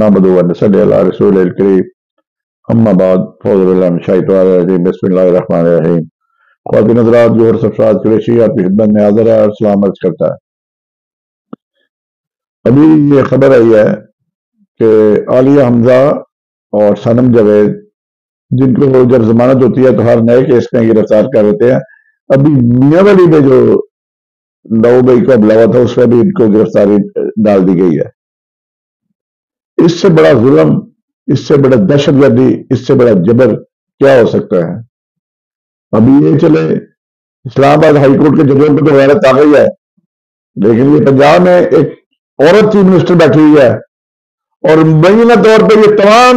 نحمده ونصلي على رسوله الكريم اما بعد فاعوذ باللہ من الشیطان الرجیم بسم اللہ الرحمن الرحیم خواتین حضرات جو سبسکرائب قریشی آپ کی خدمت میں حاضر ہے اور سلام عرض کرتا ہے۔ ابھی یہ خبر آئی ہے کہ عالیہ حمزہ اور صنم جاوید جن کو جب ضمانت ہوتی ہے تو ہر نئے کیس میں گرفتار کر دیتے ہیں، ابھی میاں والی میں جو 9 مئی کو حملہ ہوا تھا اس میں بھی ان کو گرفتاری ڈال دی گئی ہے۔ اس سے بڑا ظلم، اس سے بڑا دہشت گردی، اس سے بڑا جبر کیا ہو سکتا ہے؟ ابھی یہ چلے اسلام آباد ہائی کورٹ کے ججوں پہ تو غیرت آ گئی ہے، لیکن یہ پنجاب میں ایک عورت چیف منسٹر بیٹھی ہوئی ہے اور مبینہ طور پہ یہ تمام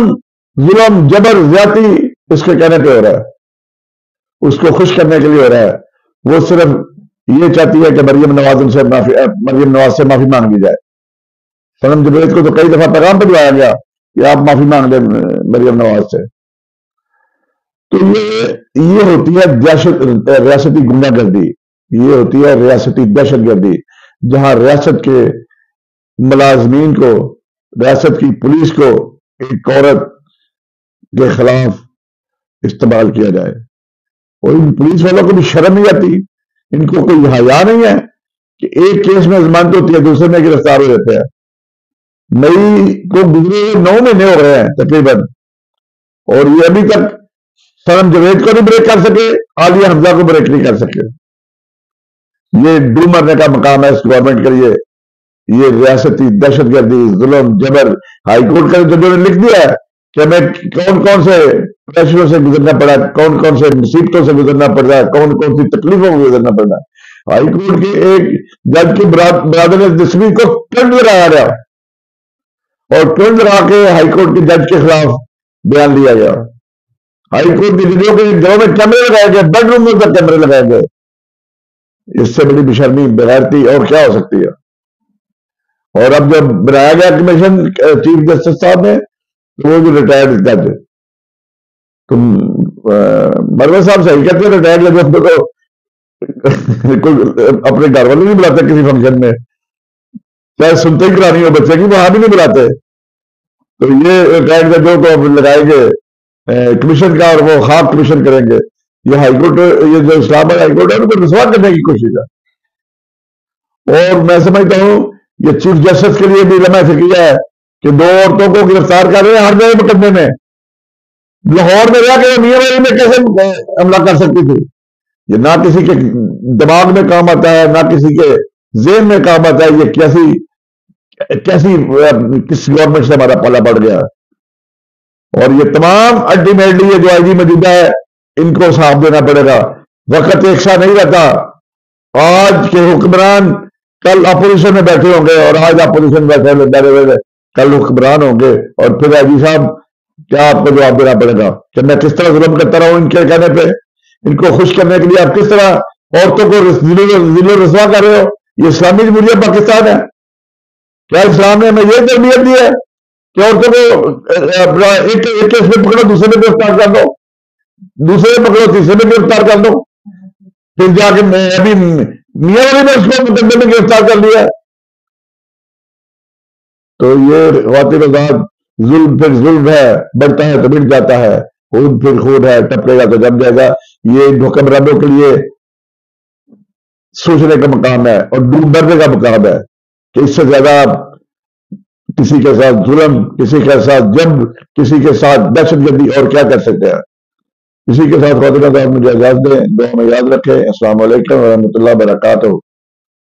ظلم، جبر، زیادتی اس کے کہنے پہ ہو رہا ہے، اس کو خوش کرنے کے لیے ہو رہا ہے۔ وہ صرف یہ چاہتی ہے کہ مریم نواز سے معافی مانگ لی جائے۔ صنم جاوید کو تو کئی دفعہ پیغام پہنچایا گیا کہ آپ معافی مانگ لیں مریم نواز سے۔ تو یہ ہوتی ہے ریاستی گنڈا گردی، یہ ہوتی ہے ریاستی دہشت گردی، جہاں ریاست کے ملازمین کو، ریاست کی پولیس کو ایک عورت کے خلاف استعمال کیا جائے۔ اور ان پولیس والوں کو بھی شرم نہیں آتی، ان کو کوئی حیا نہیں ہے کہ ایک کیس میں ضمانت ہوتی ہے دوسرے میں گرفتار ہو جاتے ہیں۔ مئی کو گزرے 9 مہینے ہو گئے ہیں تقریباً، اور یہ ابھی تک صنم جاوید کو نہیں بریک کر سکے، عالیہ حمزہ کو بریک نہیں کر سکے۔ یہ ڈو مرنے کا مقام ہے اس گورنمنٹ کے لیے، یہ ریاستی دہشت گردی، ظلم، جبر۔ ہائی کورٹ کے ججوں نے لکھ دیا ہے کہ ہمیں کون کون سے پریشروں سے گزرنا پڑا، کون کون سے مصیبتوں سے گزرنا پڑ رہا ہے، کون کون سی تکلیفوں سے گزرنا پڑ رہا ہے۔ ہائی کورٹ کے ایک جج کی برادر دسویں کو ٹرنڈ لگایا گیا اور ٹرنڈ لگا کے ہائی کورٹ کے جج کے خلاف بیان لیا گیا۔ ہائی کورٹ کے ججوں کے گھروں میں کیمرے لگائے گئے، بیڈ روم میں تک کیمرے لگائے گئے۔ اس سے بڑی بشرمی، بغیرتی اور کیا ہو سکتی ہے؟ اور اب جب بنایا گیا کمیشن چیف جسٹس صاحب نے، تو وہ جو ریٹائرڈ جج، تو مروہ صاحب صحیح کہتے ہیں، ریٹائرڈ جج کو اپنے گھر والے نہیں بلاتے کسی فنکشن میں، چاہے سنتے ہی کرانی ہو بچے کی، وہاں بھی نہیں بلاتے۔ تو یہ ریٹائرڈ ججوں کو لگائیں گے کمیشن کا، اور وہ خواب کمیشن کریں گے۔ یہ ہائی کورٹ، یہ جو اسلام آباد ہائی کورٹ ہے، ان کو رسوا کرنے کی کوشش ہے۔ اور میں سمجھتا ہوں یہ چیف جسٹس کے لیے بھی لمحہ فکریہ ہے کہ 2 عورتوں کو گرفتار کر رہے ہیں ہر نئے مقدمے میں۔ لاہور میں رہ کے میاں والی میں کیسے حملہ کر سکتی تھی؟ یہ نہ کسی کے دماغ میں کام آتا ہے، نہ کسی کے ذہن میں کام آتا ہے۔ یہ کیسی کس گورنمنٹ سے ہمارا پالا پڑ گیا؟ اور یہ تمام الٹیمیٹلی یہ جو آئی جی موجودہ ہے، ان کو صاف دینا پڑے گا۔ وقت ایک سا نہیں رہتا۔ آج کے حکمران کل اپوزیشن میں بیٹھے ہوں گے، اور آج اپوزیشن بیٹھے ہوئے کل حکمران ہوں گے، اور پھر آئی جی صاحب کیا آپ کو جواب دینا پڑے گا کہ میں کس طرح ظلم کرتا رہا ہوں ان کے کہنے پہ؟ ان کو خوش کرنے کے لیے آپ کس طرح عورتوں کو ذل و رسوا کر رہے ہو؟ یہ اسلامی جمہوریہ پاکستان ہے؟ کیا اسلام نے ہمیں یہ تربیت دی ہے کہ عورتوں کو ایک کیس میں پکڑو، دوسرے میں گرفتار کر دو، دوسرے میں پکڑو، تیسرے میں گرفتار کر دو، پھر جا کے میں ابھی میاں والی نے اس کو مقدمے میں گرفتار کر لیا؟ تو یہ خواتین آزاد ظلم پھر ظلم ہے، بڑھتا ہے تو بڑھ جاتا ہے، خون پھر خون ہے، ٹپکے گا تو جم جائے گا۔ یہ حکمرانوں کے لیے سوچنے کا مقام ہے اور ڈوب مرنے کا مقام ہے کہ اس سے زیادہ کسی کے ساتھ ظلم، کسی کے ساتھ جبر، کسی کے ساتھ دہشت گردی اور کیا کر سکتے ہیں؟ اسی کے ساتھ خواتین آزاد مجھے اجازت دیں، دعا میں یاد رکھیں۔ السلام علیکم ورحمۃ اللہ وبرکاتہ۔